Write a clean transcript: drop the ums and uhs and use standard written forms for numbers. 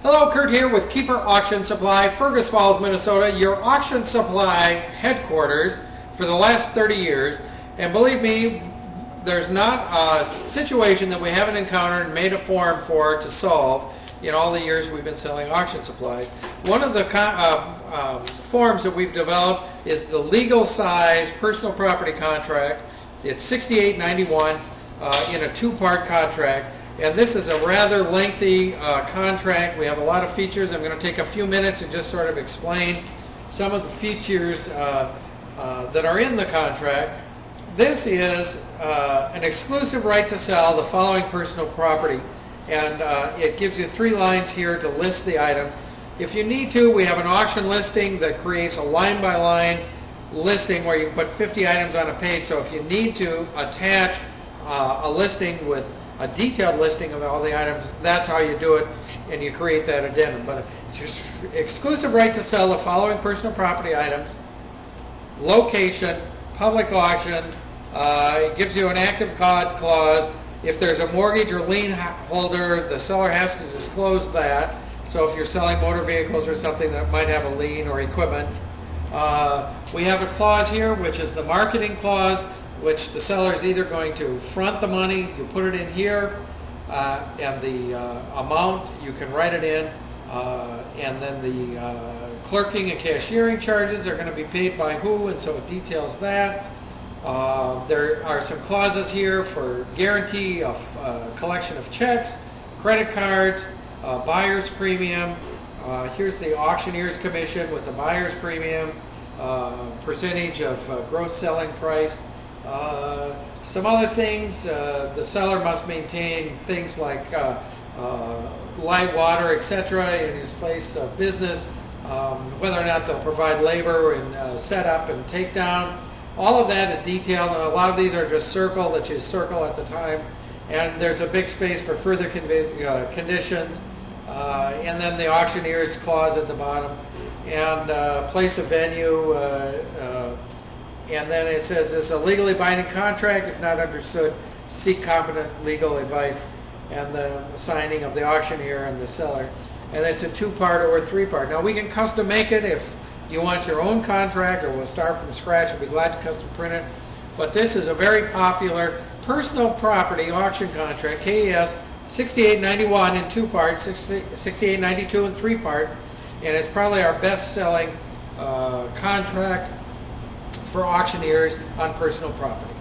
Hello, Kurt here with Kiefer Auction Supply, Fergus Falls, Minnesota, your auction supply headquarters for the last 30 years. And believe me, there's not a situation that we haven't encountered and made a form for to solve in all the years we've been selling auction supplies. One of the forms that we've developed is the legal size personal property contract. It's $68.91 in a two-part contract. And this is a rather lengthy contract. We have a lot of features. I'm going to take a few minutes and just sort of explain some of the features that are in the contract. This is an exclusive right to sell the following personal property. And it gives you 3 lines here to list the item. If you need to, we have an auction listing that creates a line-by-line listing where you can put 50 items on a page. So if you need to attach a listing with a detailed listing of all the items, that's how you do it, and you create that addendum. But it's your exclusive right to sell the following personal property items, location, public auction. It gives you an active clause. If there's a mortgage or lien holder, the seller has to disclose that. So if you're selling motor vehicles or something that might have a lien or equipment. We have a clause here, which is the marketing clause, which the seller is either going to front the money, you put it in here, and the amount, you can write it in, and then the clerking and cashiering charges are going to be paid by who, and so it details that. There are some clauses here for guarantee of collection of checks, credit cards, buyer's premium. Here's the auctioneer's commission with the buyer's premium, percentage of gross selling price. Some other things, the seller must maintain things like light, water, etc. in his place of business, whether or not they'll provide labor and setup and takedown. All of that is detailed, and a lot of these are just circle that you circle at the time. And there's a big space for further conditions, and then the auctioneer's clause at the bottom, and place of venue. And then it says it's a legally binding contract. If not understood, seek competent legal advice, and the signing of the auctioneer and the seller. And it's a 2-part or a 3-part. Now we can custom make it if you want your own contract, or we'll start from scratch. We'll be glad to custom print it. But this is a very popular personal property auction contract, KES 6891 in 2 parts, 6892 in 3-part, and it's probably our best-selling contract for auctioneers on personal property.